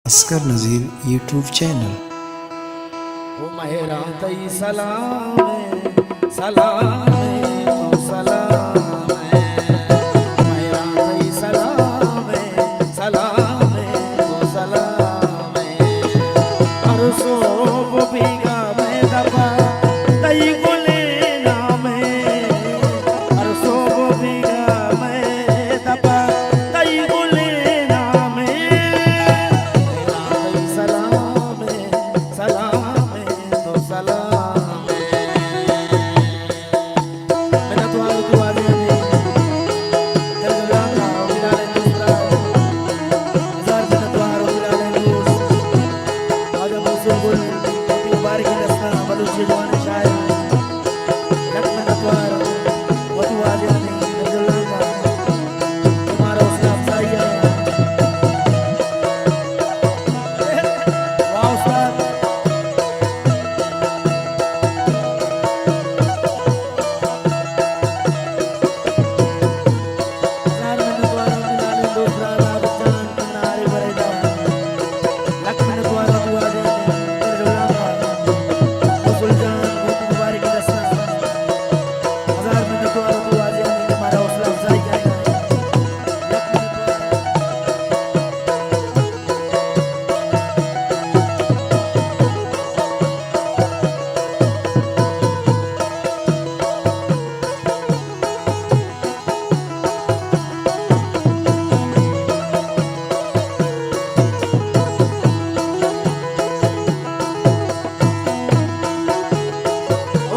असगर नज़ीर YouTube channel. ओ मेरा तई सलाम सलाम तो सलाम मेरा तई सलाम सलाम तो सलाम अरसो बीघा में दबा तई गुले नाम अरसो बीघा में दबा तई गुले नाम मेरा तई सलाम सलाम तो सलाम मैंने तो आलू तू आ दिया नहीं तेरे लाना मिला ले दूसरा हजार मैंने तो हारो मिला ले दूसरा आज हम उसे बोल तू बार की रस्ता बलूची जवान शायर लग मैंने तो हारो वो तू आ दिया नहीं तेरे लाना तुम्हारा उसने अफसाई है वाह उस्ताद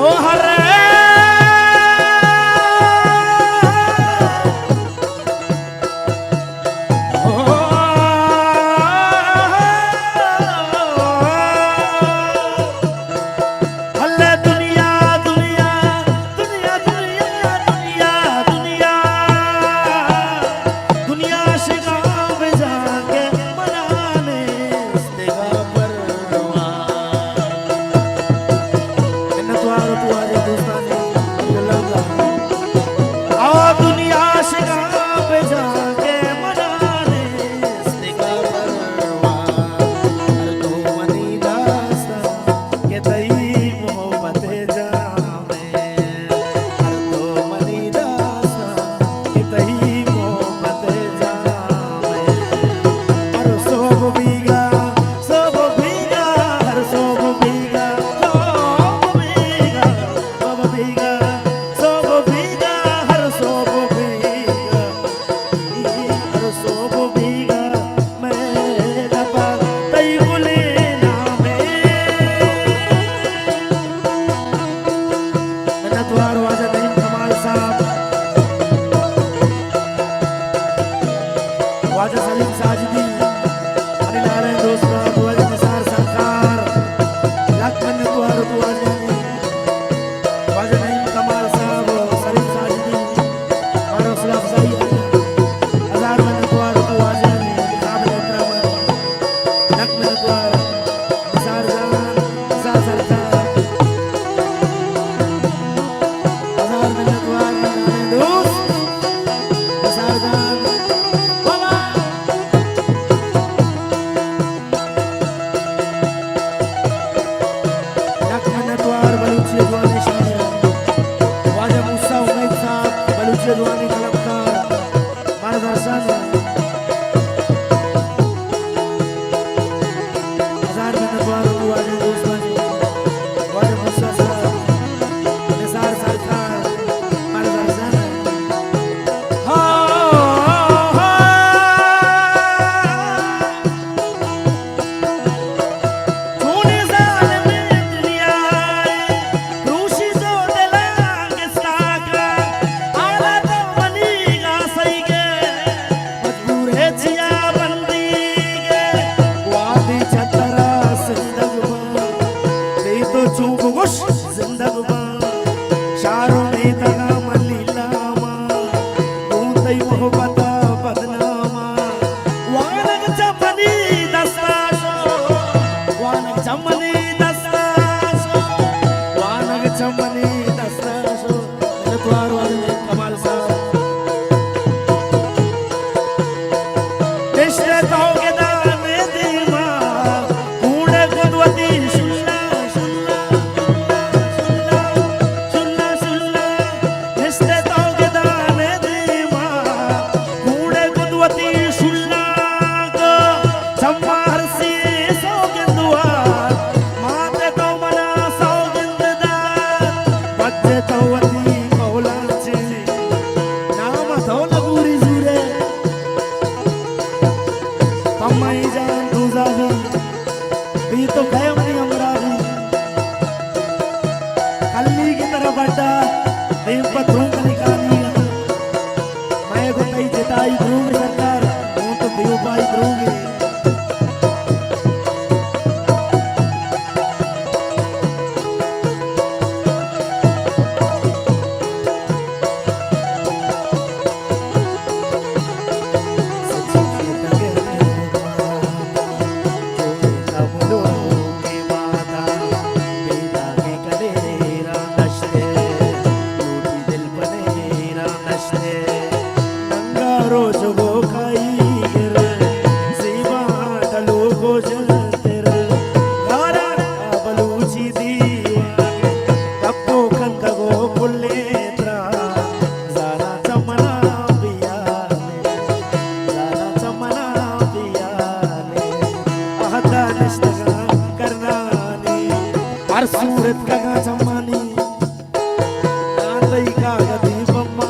ओ हरे हल्ले दुनिया दुनिया दुनिया दुनिया दुनिया दुनिया दुनिया शिगाव जाके मनाने इस्तेगा पर मैंने तो आरो तू आज दोस्तानी लगा आ दुनिया शिगाव जाके मनाने इस्तेगा पर हर तो मनी दास्ता के तई मोहब्बत जामे हर तो मनी दास्ता के तई मोहब्बत जामे हर सोब बीघा हर सोब बीघा सोब बीघा सोब बीघा हर सोब बीघा हर सोब बीघा मैं दबा तई गुले नामे मैंने तुम्हारो आज नहीं कमाल साहब वाजा सलीम साजिदी अली लाले दोस्ता वाजा निसार सरकार लाख मैंने तुम्हारो तू आज नहीं वाजा नहीं कमाल साहब सलीम साजिदी मारो सलाम सही हजार मैंने तुम्हारो तू आज नहीं काबिल इकराम लाख मैंने तुम्हारो निसार जान निसार सरकार हजार मैंने तुम्हारो लाले दोस्त निसार जान बाबा लाख मैंने तुम्हारो बलूची दुआनी शायर वाजा मूसा उमैद साहब बलूची दुआनी कलमकार मारदार साहब चम्मा हरसी सौगिंदुआर माते तो मना सौगिंददार बच्चे तो वती मौलाचे नाम तो लगूरी जुरे पम्माई जान दूजावी भी तो गए मनी अमरावी कल्ली की तरह बड्डा देव पत्रों का निकाली मैं को कई जिताई दूंगी सरकार हूँ तो बेउपाई दूंगी रोज वो खाई गिर सीमा डलो को जलतिर गारा बलूची दीवा कप्पो कंद गो पुलेत्रा जाना चमना पियाले जाना चमना पियाले आहता निष्ठगा करनानी हर सूरत का चम्मानी नालई का गदी बम्मा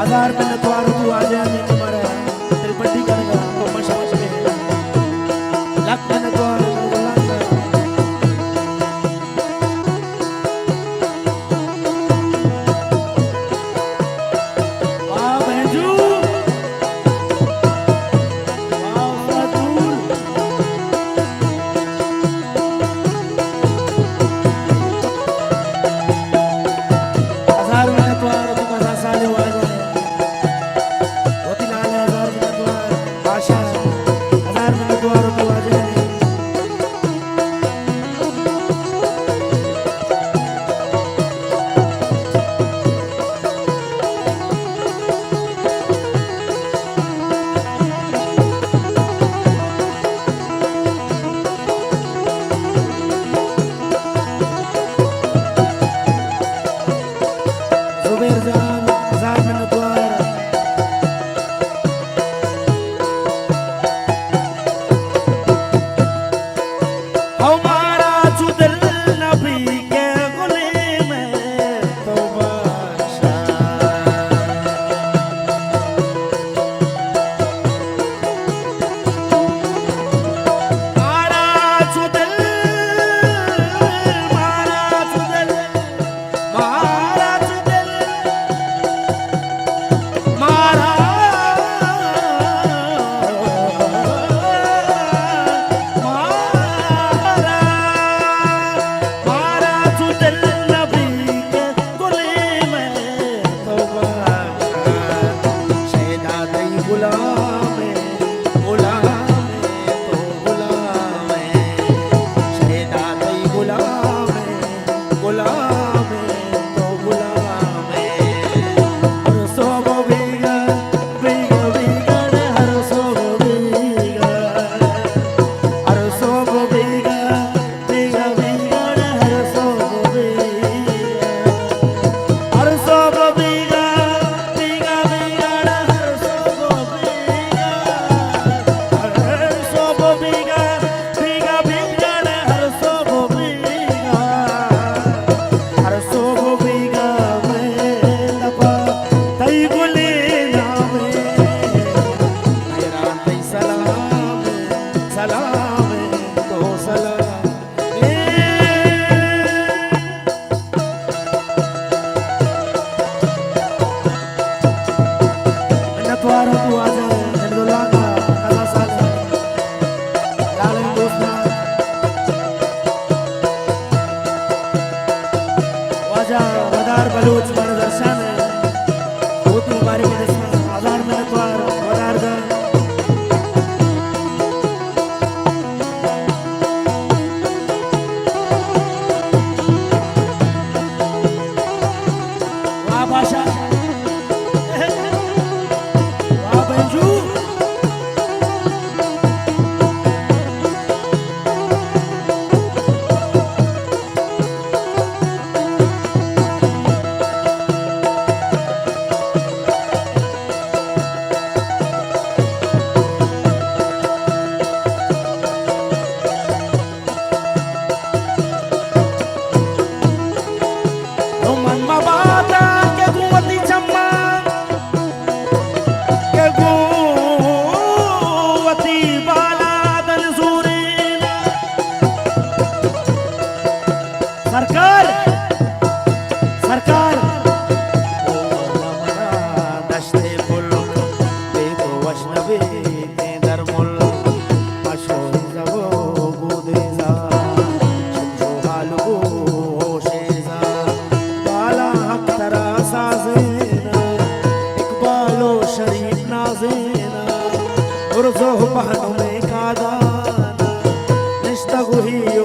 हजार में नतवार तू आ जाए नहीं तुम्हारा तेरी बड्डी करेगा तो मशाश में लाख में नतवार वाह बहजू वाह बहादुर हजार में नतवार तू का साले आ जाए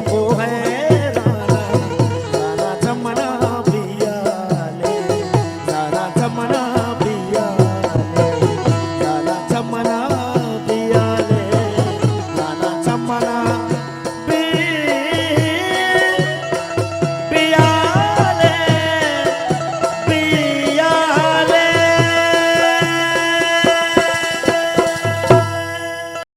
को है